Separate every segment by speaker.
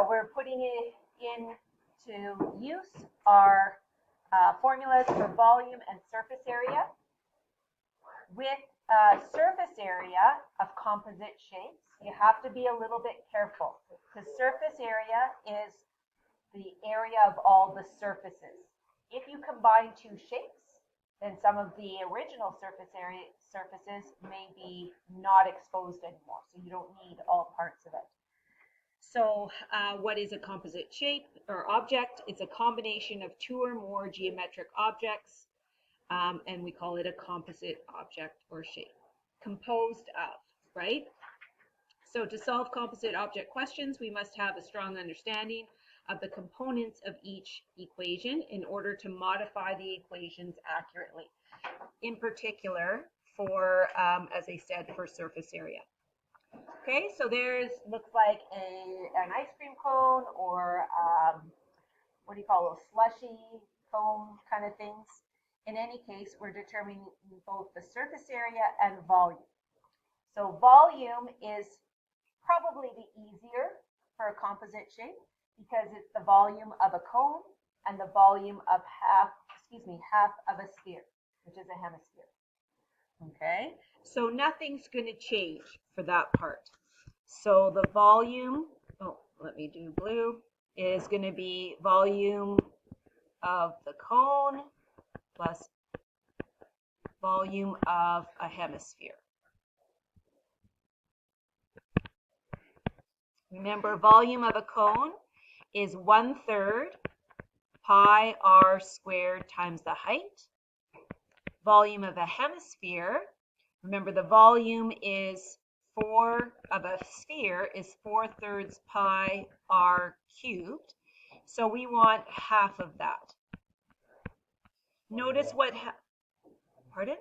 Speaker 1: what we're putting into use are formulas for volume and surface area. With surface area of composite shapes, you have to be a little bit careful because surface area is the area of all the surfaces. If you combine two shapes, then some of the original surfaces may be not exposed anymore, so you don't need all parts of it. So what is a composite shape or object? It's a combination of two or more geometric objects, and we call it a composite object or shape. Composed of, right? So to solve composite object questions, we must have a strong understanding of the components of each equation in order to modify the equations accurately. In particular, for, as I said, for surface area. Okay, so there's, looks like an ice cream cone or what do you call those, slushy cone kind of things. In any case, we're determining both the surface area and volume. So volume is probably the easier for a composite shape because it's the volume of a cone and the volume of half of a sphere, which is a hemisphere. Okay, so nothing's going to change for that part. So the volume, let me do blue, is going to be volume of the cone plus volume of a hemisphere. Remember, volume of a cone is 1/3 pi r squared times the height. Volume of a hemisphere, remember the volume is of a sphere is 4/3 pi r cubed. So we want half of that. Notice what, pardon?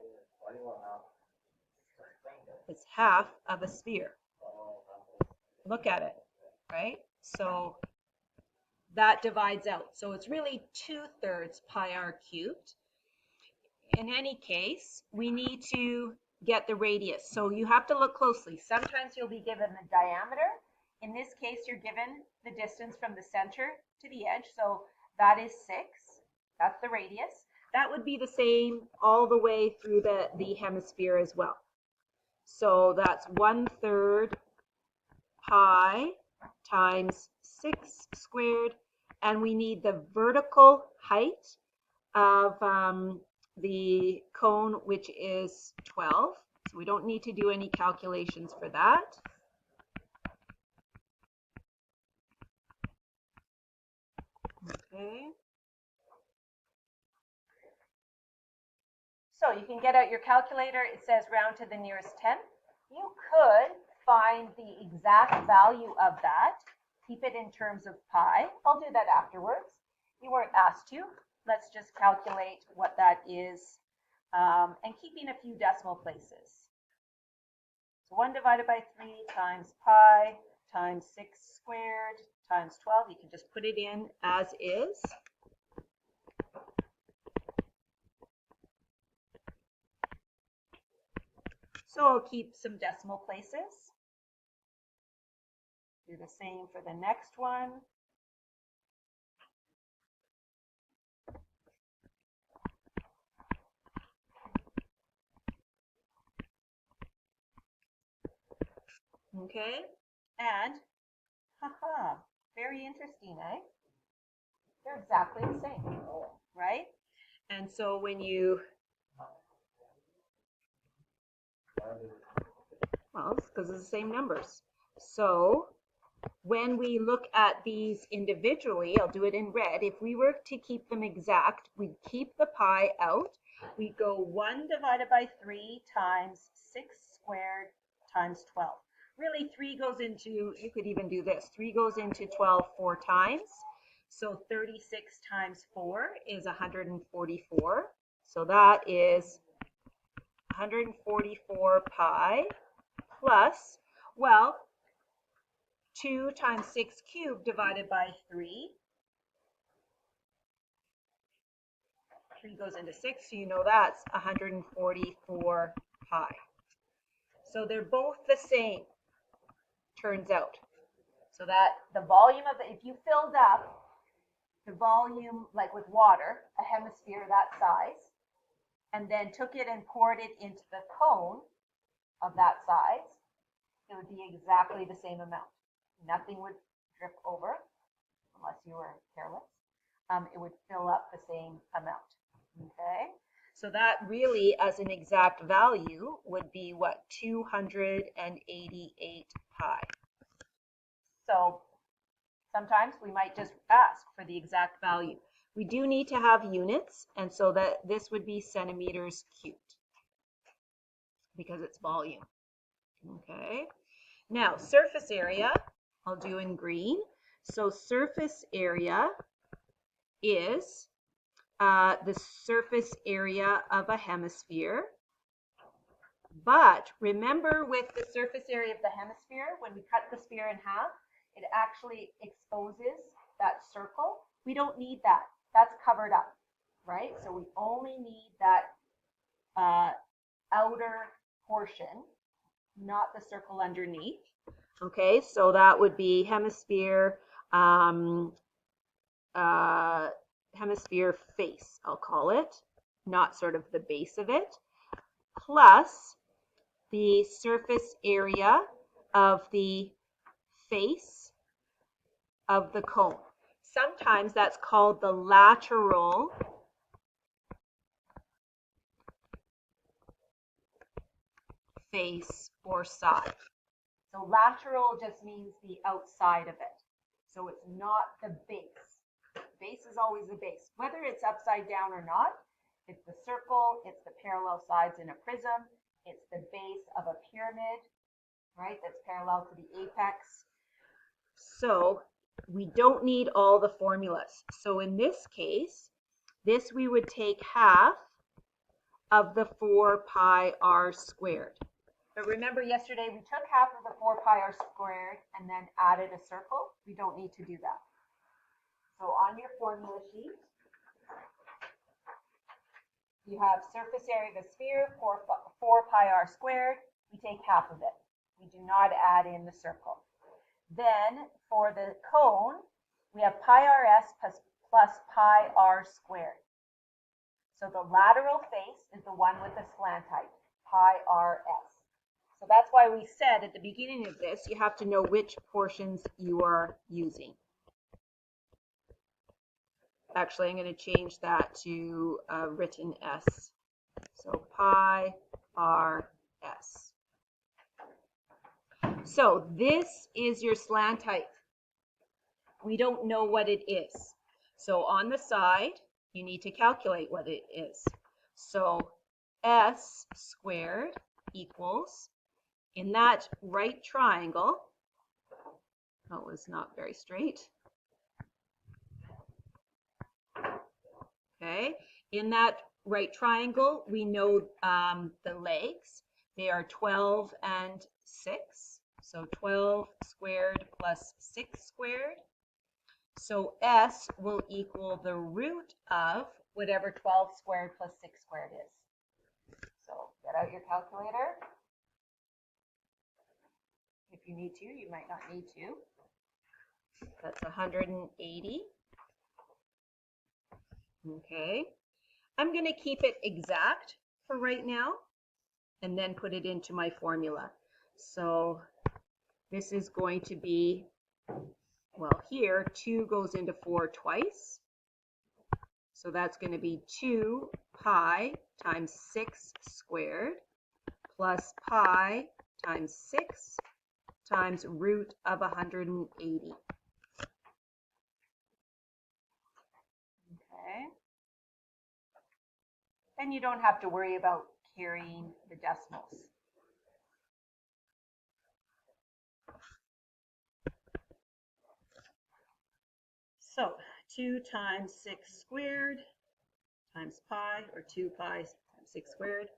Speaker 1: It's half of a sphere. Look at it, right? So that divides out. So it's really 2/3 pi r cubed. In any case, we need to get the radius. So you have to look closely. Sometimes you'll be given the diameter. In this case, you're given the distance from the center to the edge. So that is 6. That's the radius. That would be the same all the way through the hemisphere as well. So that's 1/3 pi times 6 squared. And we need the vertical height of the cone, which is 12. So we don't need to do any calculations for that. Okay. So you can get out your calculator. It says round to the nearest 10. You could find the exact value of that. Keep it in terms of pi. I'll do that afterwards. You weren't asked to. Let's just calculate what that is, and keeping a few decimal places. So 1 divided by 3 times pi times 6 squared times 12. You can just put it in as is. So I'll keep some decimal places. Do the same for the next one. Okay, and haha, very interesting, eh? They're exactly the same, right? And so when you, well, it's because it's the same numbers. So when we look at these individually, I'll do it in red. If we were to keep them exact, we'd keep the pi out. We go 1 divided by 3 times 6 squared times 12. Really, 3 goes into, you could even do this, 3 goes into 12 4 times. So 36 times 4 is 144. So that is 144 pi plus, well, 2 times 6 cubed divided by 3. 3 goes into 6, so you know that's 144 pi. So they're both the same, turns out. So that the volume of if you filled up the volume, like with water, a hemisphere that size, and then took it and poured it into the cone of that size, it would be exactly the same amount. Nothing would drip over unless you were careless. It would fill up the same amount. Okay, so that really, as an exact value, would be what, 288 pi. So sometimes we might just ask for the exact value. We do need to have units, and so that this would be centimeters cubed because it's volume. Okay, now surface area, I'll do in green. So surface area is the surface area of a hemisphere. But remember, with the surface area of the hemisphere, when we cut the sphere in half, it actually exposes that circle. We don't need that. That's covered up, right? So we only need that outer portion, not the circle underneath. Okay, so that would be hemisphere, hemisphere face, I'll call it, not sort of the base of it, plus the surface area of the face of the cone. Sometimes that's called the lateral face or side. So lateral just means the outside of it. So it's not the base. Base is always the base. Whether it's upside down or not, it's the circle, it's the parallel sides in a prism, it's the base of a pyramid, right, that's parallel to the apex. So we don't need all the formulas. So in this case, this we would take half of the 4 pi r squared. But remember yesterday we took half of the 4 pi r squared and then added a circle. We don't need to do that. So on your formula sheet, you have surface area of a sphere, 4 pi r squared. We take half of it. We do not add in the circle. Then for the cone, we have pi rs plus pi r squared. So the lateral face is the one with the slant height, pi rs. So that's why we said at the beginning of this, you have to know which portions you are using. Actually, I'm going to change that to written S. So pi r s. So this is your slant height. We don't know what it is. So on the side, you need to calculate what it is. So S squared equals, in that right triangle, that was not very straight. Okay, in that right triangle, we know the legs. They are 12 and 6. So 12 squared plus 6 squared. So S will equal the root of whatever 12 squared plus 6 squared is. So get out your calculator. If you need to, you might not need to. That's 180. Okay. I'm going to keep it exact for right now and then put it into my formula. So this is going to be, well, here 2 goes into 4 twice. So that's going to be 2 pi times 6 squared plus pi times 6 times root of 180. Okay. And you don't have to worry about carrying the decimals. So 2 times 6 squared times pi, or 2 pi times 6 squared.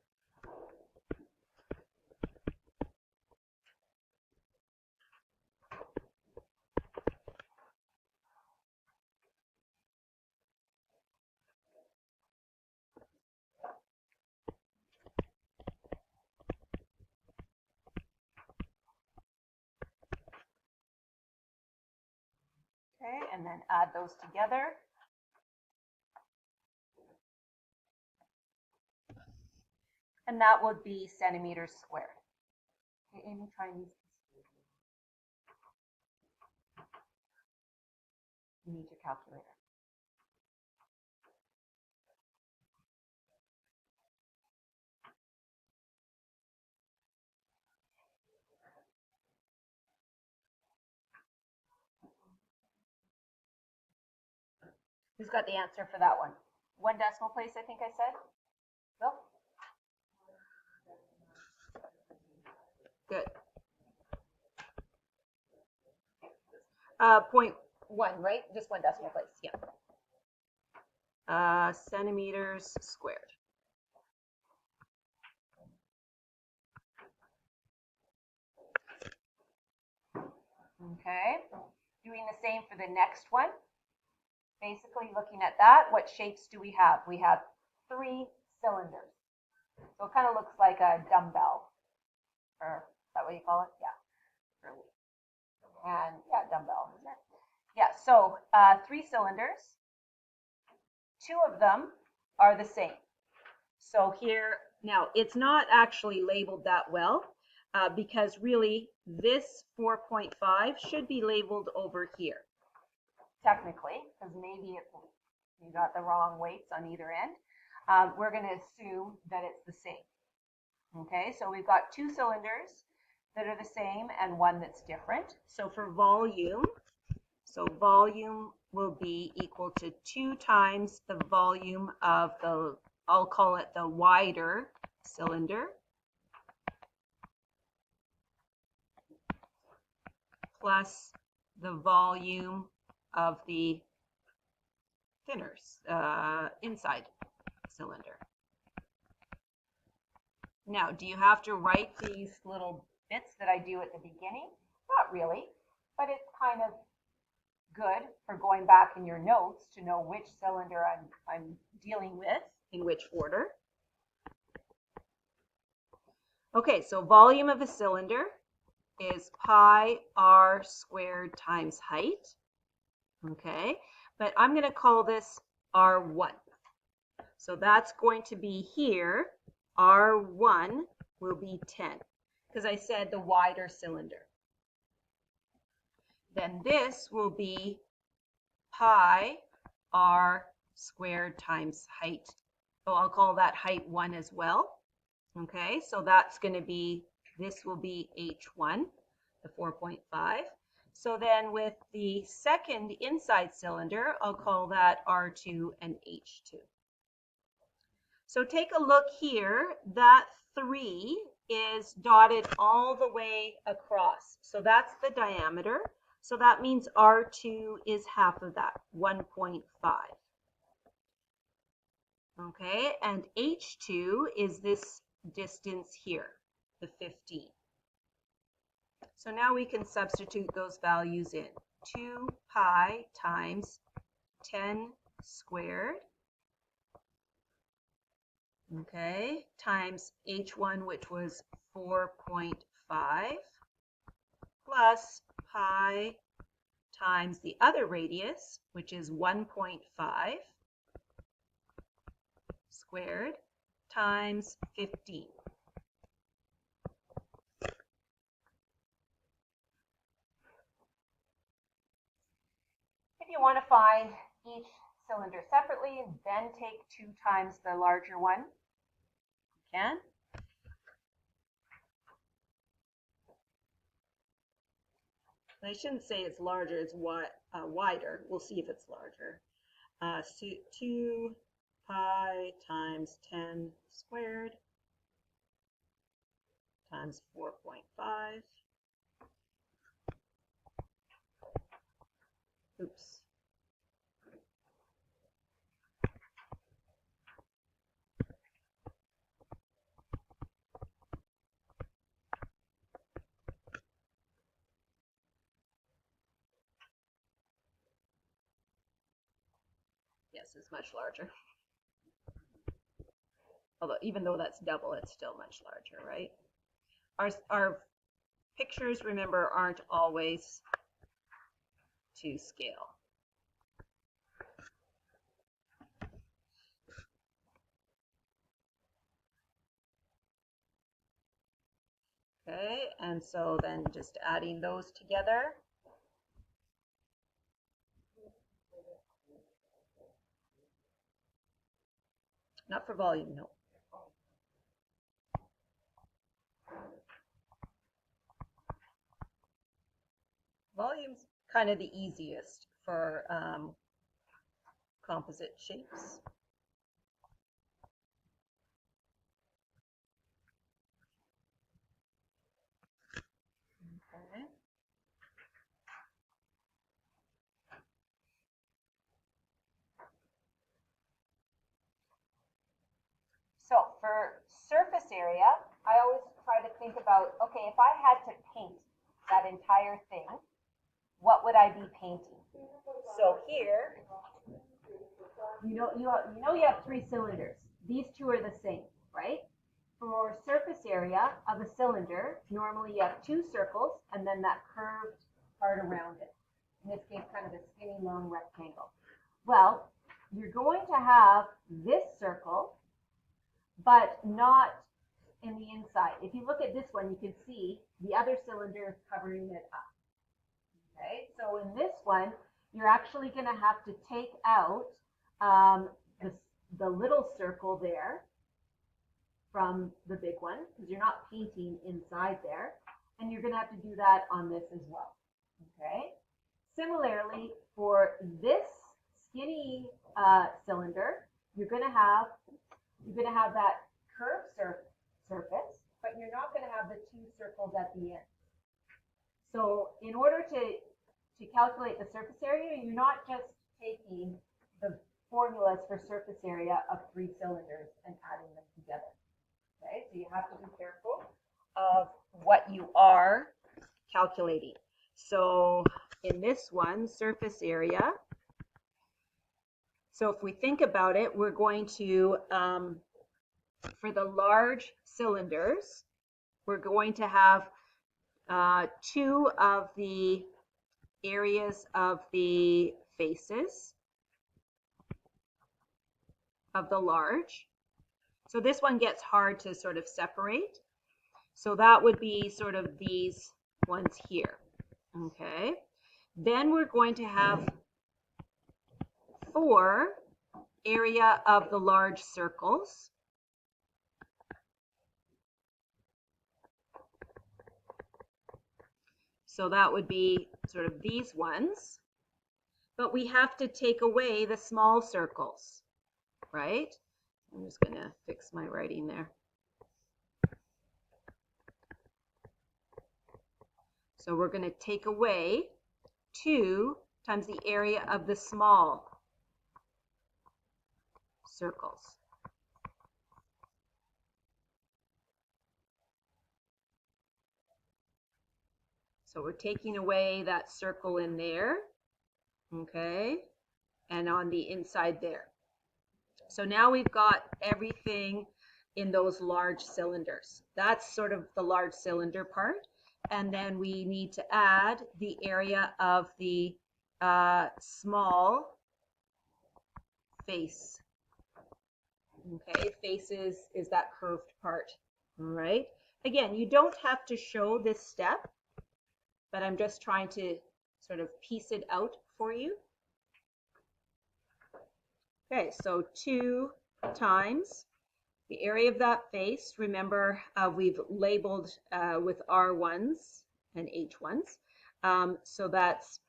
Speaker 1: Okay, and then add those together. And that would be centimeters squared. Okay, Amy, try and use this. You need your calculator. Who's got the answer for that one? 1 decimal place, I think I said. Bill? Good. 0.1, right? Just 1 decimal place, yeah. Centimeters squared. Okay, doing the same for the next one. Basically looking at that, what shapes do we have? We have 3 cylinders. So it kind of looks like a dumbbell. Or is that what you call it? Yeah. And yeah, dumbbell, isn't it? Yeah, so 3 cylinders. 2 of them are the same. So here, now it's not actually labeled that well because really this 4.5 should be labeled over here. Technically, because maybe you got the wrong weights on either end. We're going to assume that it's the same. Okay, so we've got 2 cylinders that are the same and 1 that's different. So for volume, volume will be equal to 2 times the volume of the, I'll call it the wider cylinder, plus the volume of the thinner inside cylinder. Now, do you have to write these little bits that I do at the beginning? Not really, but it's kind of good for going back in your notes to know which cylinder I'm dealing with in which order. Okay, so volume of a cylinder is pi r squared times height. Okay, but I'm going to call this R1. So that's going to be here. R1 will be 10 because I said the wider cylinder. Then this will be pi r squared times height. So I'll call that height 1 as well. Okay, so that's going to be, this will be H1, the 4.5. So then with the second inside cylinder, I'll call that R2 and H2. So take a look here, that 3 is dotted all the way across. So that's the diameter. So that means R2 is half of that, 1.5. Okay, and H2 is this distance here, the 15. So now we can substitute those values in. 2 pi times 10 squared, okay, times H1, which was 4.5, plus pi times the other radius, which is 1.5 squared, times 15. If you want to find each cylinder separately, then take 2 times the larger one, you can. I shouldn't say it's larger, it's wider. We'll see if it's larger. So 2 pi times 10 squared times 4.5. Oops. Yes, it's much larger. Although, even though that's double, it's still much larger, right? Our pictures, remember, aren't always to scale. Okay, and so then just adding those together. Not for volume, no. Volume's kind of the easiest for composite shapes. Okay. So for surface area, I always try to think about, okay, if I had to paint that entire thing, what would I be painting? So here, you have 3 cylinders. These 2 are the same, right? For surface area of a cylinder, normally you have 2 circles and then that curved part around it. In this case, kind of a skinny, long rectangle. Well, you're going to have this circle, but not in the inside. If you look at this one, you can see the other cylinder is covering it up. Okay, so in this one, you're actually going to have to take out the little circle there from the big one, because you're not painting inside there, and you're going to have to do that on this as well. Okay. Similarly, for this skinny cylinder, you're going to have that curved surface, but you're not going to have the 2 circles at the end. So in order to calculate the surface area, you're not just taking the formulas for surface area of 3 cylinders and adding them together. Okay, so you have to be careful of what you are calculating. So in this one, surface area, so if we think about it, we're going to, for the large cylinders, we're going to have 2 of the areas of the faces of the large. So this one gets hard to sort of separate. So that would be sort of these ones here. Okay. Then we're going to have 4 area of the large circles. So that would be sort of these ones. But we have to take away the small circles, right? I'm just going to fix my writing there. So we're going to take away 2 times the area of the small circles. So we're taking away that circle in there, okay, and on the inside there. So now we've got everything in those large cylinders. That's sort of the large cylinder part. And then we need to add the area of the small face. Okay, face is that curved part. All right. Again, you don't have to show this step, but I'm just trying to sort of piece it out for you. Okay, so 2 times the area of that face. Remember, we've labeled with R1s and H1s. So that's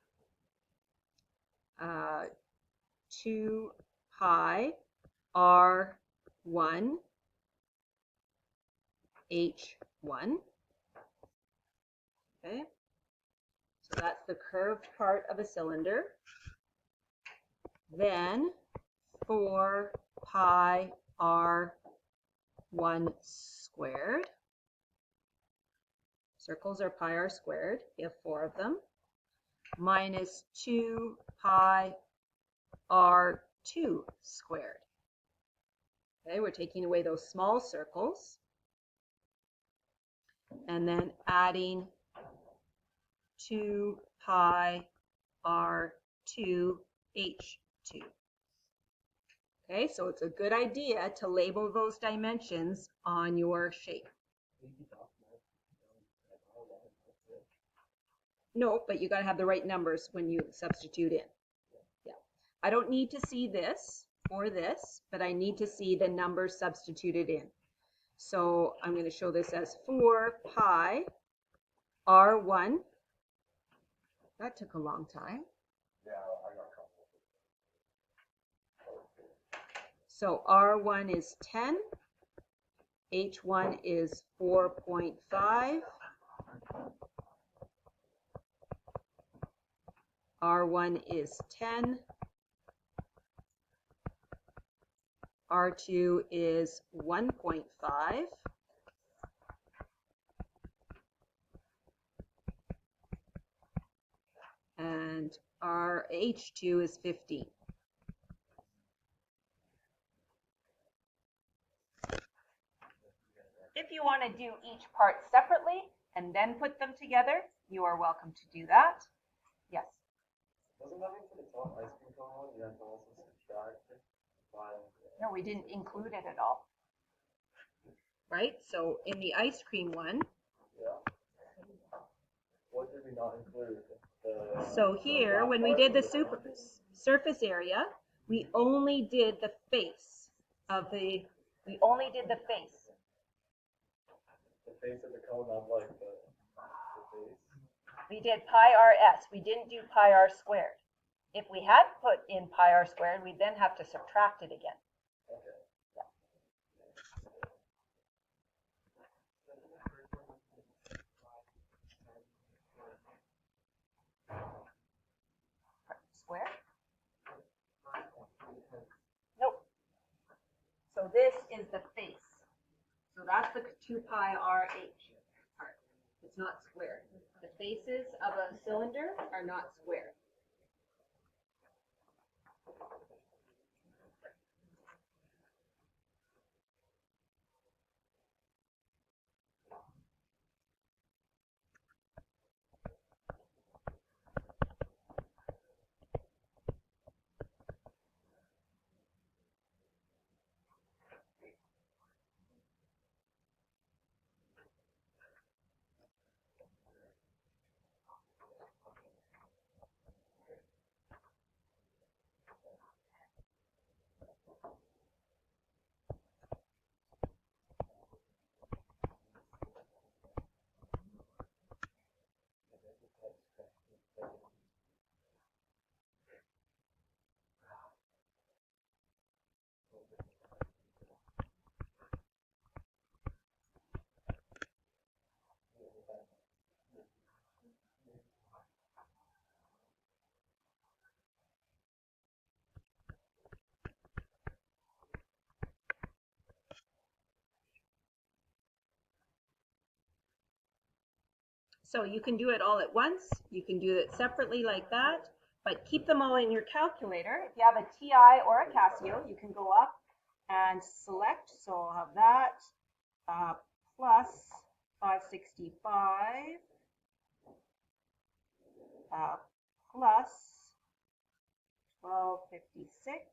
Speaker 1: 2 pi R1 H1. Okay, so that's the curved part of a cylinder. Then 4 pi R1 squared. Circles are pi r squared. You have 4 of them. Minus 2 pi R2 squared. Okay, we're taking away those small circles and then adding 2 pi R2H2. Okay, so it's a good idea to label those dimensions on your shape. No, but you got to have the right numbers when you substitute in. Yeah. I don't need to see this or this, but I need to see the numbers substituted in. So I'm going to show this as 4 pi R1. That took a long time.
Speaker 2: Yeah, I got a couple.
Speaker 1: So R1 is 10. H1 is 4.5. R1 is 10. R2 is 1.5. And RH2 is 15. If you want to do each part separately and then put them together, you are welcome to do that. Yes?
Speaker 2: Wasn't that for the top ice cream cone one? You have to also subtract by.
Speaker 1: No, we didn't include it at all. Right? So in the ice cream one.
Speaker 2: Yeah. What did we not include?
Speaker 1: So here, when we did the surface area, we only did the face of the, we only did the face.
Speaker 2: The face of the cone, not like the face.
Speaker 1: We did pi rs. We didn't do pi r squared. If we had put in pi r squared, we'd then have to subtract it again.
Speaker 2: Okay.
Speaker 1: Square? Nope. So this is the face. So that's the 2 pi rh part. It's not squared. The faces of a cylinder are not squared. So you can do it all at once. You can do it separately like that, but keep them all in your calculator. If you have a TI or a Casio, you can go up and select. So I'll have that plus 565 plus 1256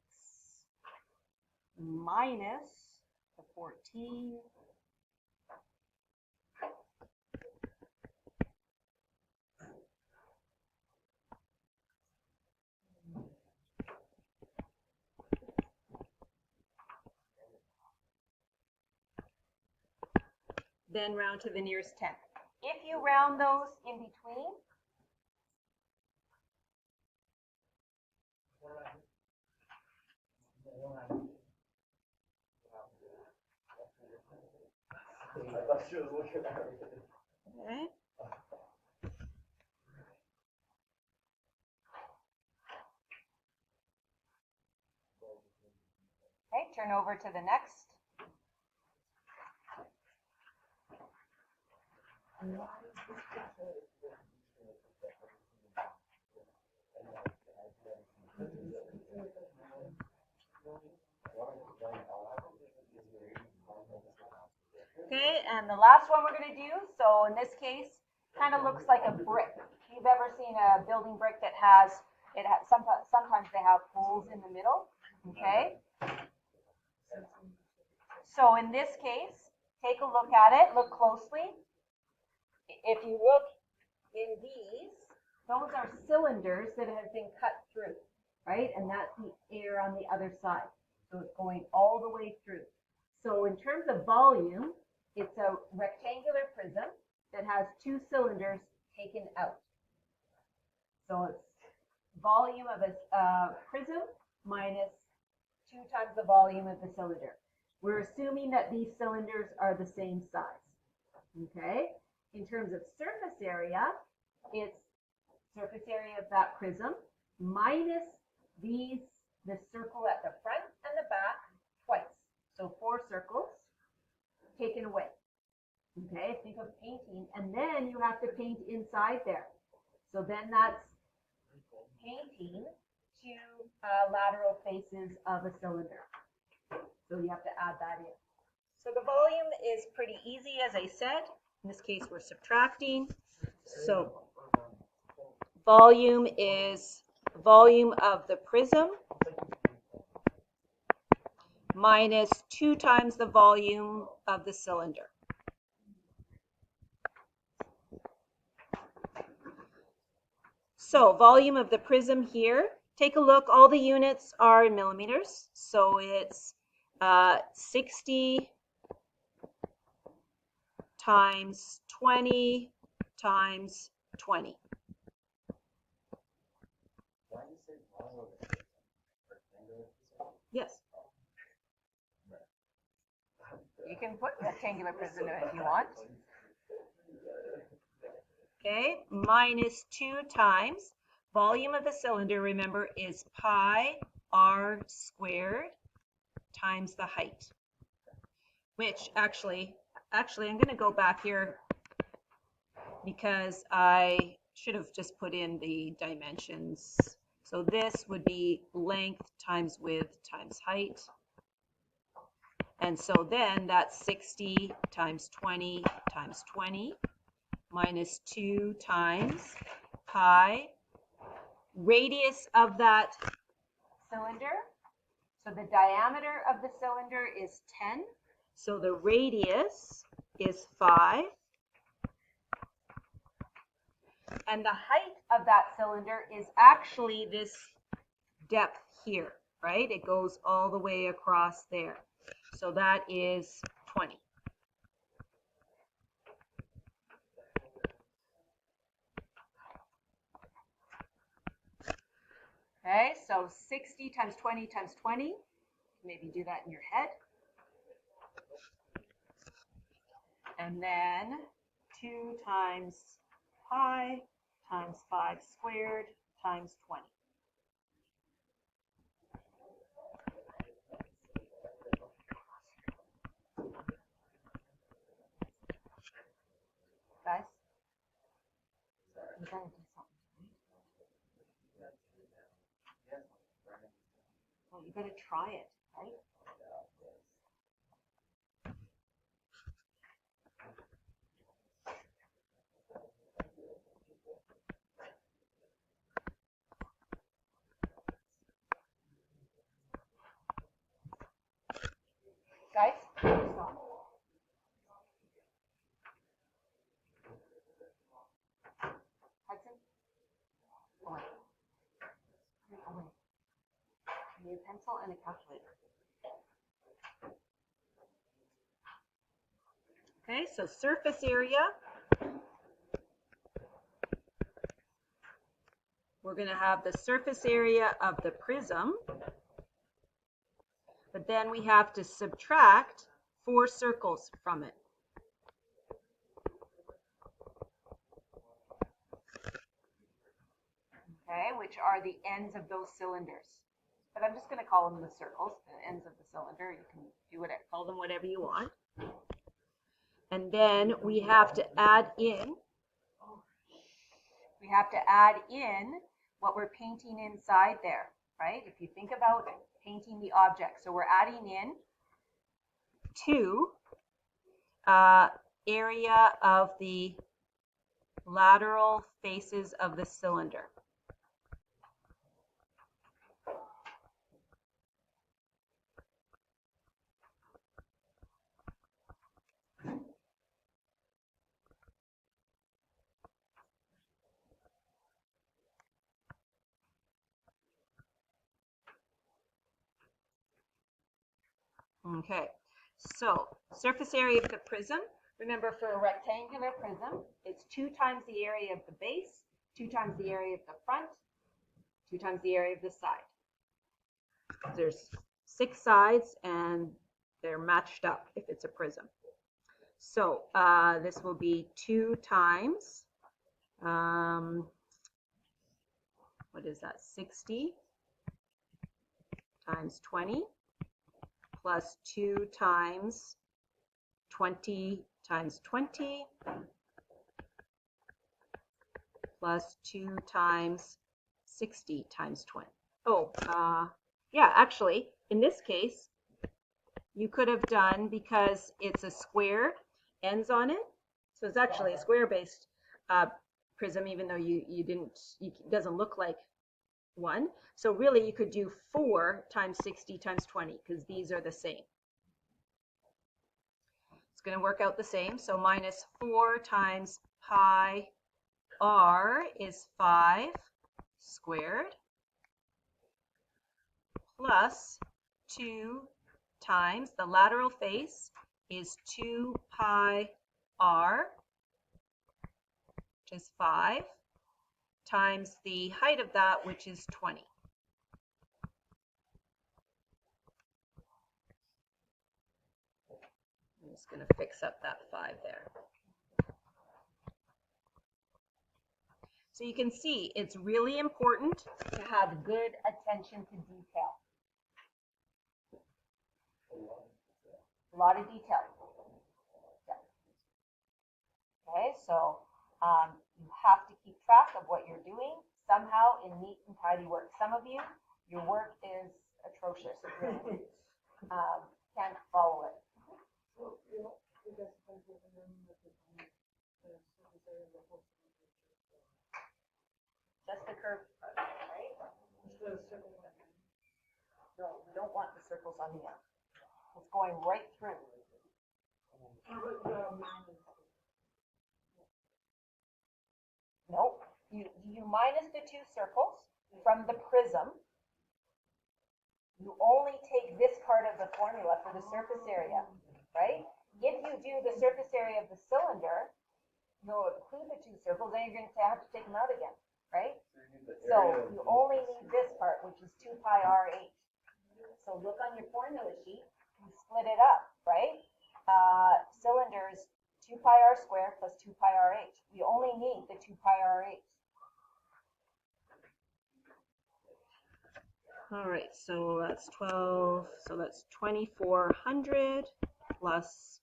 Speaker 1: minus the 14. Then round to the nearest 10. If you round those in between,
Speaker 2: I thought she was looking at me.
Speaker 1: okay. Okay, turn over to the next. Okay, and the last one we're going to do, so in this case, kind of looks like a brick. Okay, you've ever seen a building brick that has, sometimes they have holes in the middle, okay? So in this case, take a look at it, look closely. If you look in these, those are cylinders that have been cut through, right? And that's the air on the other side. So it's going all the way through. So in terms of volume, it's a rectangular prism that has two cylinders taken out. So it's volume of a prism minus 2 times the volume of the cylinder. We're assuming that these cylinders are the same size, okay? In terms of surface area, it's surface area of that prism minus the circle at the front and the back twice. So 4 circles taken away. Okay, think of painting, and then you have to paint inside there. So then that's painting 2 lateral faces of a cylinder. So you have to add that in. So the volume is pretty easy, as I said. In this case, we're subtracting. So volume is volume of the prism minus 2 times the volume of the cylinder. So volume of the prism here, take a look, all the units are in millimeters. So it's 60 times 20 times 20.
Speaker 2: Why do you say volume of the rectangular prism?
Speaker 1: Yes. You can put rectangular prism if you want. Okay, minus 2 times volume of the cylinder, remember, is pi r squared times the height. Which actually I'm going to go back here because I should have just put in the dimensions. So this would be length times width times height. And so then that's 60 times 20 times 20 minus 2 times pi. Radius of that cylinder. So the diameter of the cylinder is 10. So the radius is 5. And the height of that cylinder is actually this depth here, right? It goes all the way across there. So that is 20. Okay, so 60 times 20 times 20. Maybe do that in your head. And then 2 times pi times 5 squared times 20. Guys, you gotta do something. Well, you gotta try it, right? Guys, stop. Hudson, away. Away. I need a pencil and a calculator. Okay, so surface area. We're going to have the surface area of the prism, but then we have to subtract 4 circles from it. Okay, which are the ends of those cylinders. But I'm just going to call them the circles, the ends of the cylinder. You can do whatever, call them whatever you want. And then we have to add in what we're painting inside there, right? If you think about painting the object. So we're adding in 2 area of the lateral faces of the cylinder. Okay, so surface area of the prism. Remember, for a rectangular prism, it's 2 times the area of the base, 2 times the area of the front, 2 times the area of the side. There's 6 sides and they're matched up if it's a prism. So this will be 2 times, what is that, 60 times 20 plus 2 times 20 times 20 plus 2 times 60 times 20. Oh, yeah, actually, in this case, you could have done, because it's a square ends on it, so it's actually a square-based prism, even though it doesn't look like one. So really, you could do 4 times 60 times 20, because these are the same. It's going to work out the same. So minus 4 times pi r is 5 squared plus 2 times the lateral face is 2 pi r, which is 5, times the height of that, which is 20. I'm just going to fix up that 5 there. So you can see it's really important to have good attention to detail. A lot of detail. Yeah. Okay, so you have to keep track of what you're doing somehow in neat and tidy work. Some of you, your work is atrocious. Really. Can't follow it. Just the curve, right? No, we don't want the circles on the end. It's going right through. Nope. You minus the 2 circles from the prism. You only take this part of the formula for the surface area, right? If you do the surface area of the cylinder, you'll include the 2 circles, then you're going to have to take them out again, right? So you only need this part, which is 2 pi r h. So look on your formula sheet and split it up, right? Cylinder is 2 pi r squared plus 2 pi r h. We only need the 2 pi r h. All right, so that's 12, so that's 2400 plus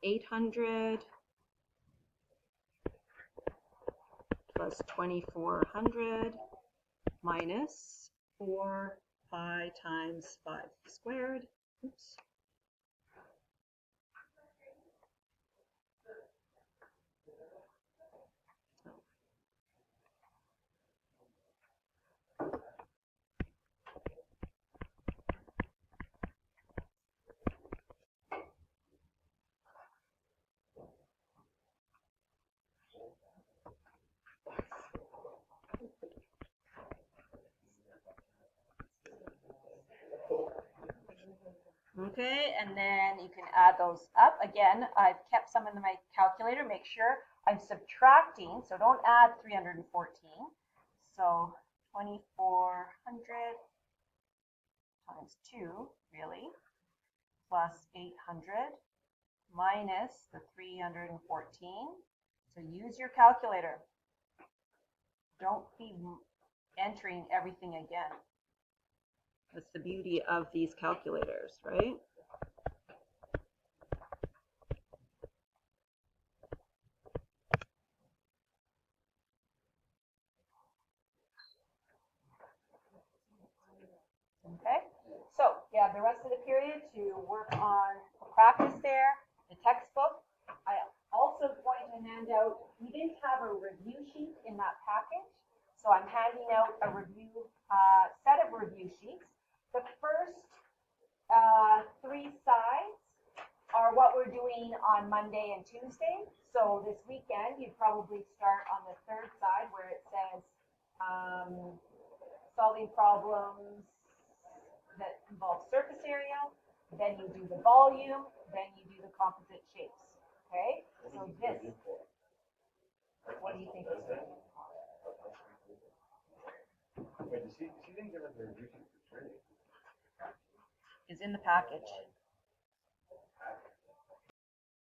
Speaker 1: 800 plus 2400 minus 4 pi times 5 squared. Oops. Okay, and then you can add those up. Again, I've kept some in my calculator. Make sure I'm subtracting, so don't add 314. So 2400 times 2, really, plus 800 minus the 314. So use your calculator. Don't be entering everything again. That's the beauty of these calculators, right? Okay, so you have the rest of the period to work on practice there, the textbook. I also going to hand out we didn't have a review sheet in that package, so I'm handing out a set of review sheets. The first three sides are what we're doing on Monday and Tuesday. So this weekend, you'd probably start on the third side where it says solving problems that involve surface area. Then you do the volume. Then you do the composite shapes. Okay? So this. What do you think it's doing?
Speaker 2: Wait, she didn't give us the review sheet for free.
Speaker 1: Is in the package.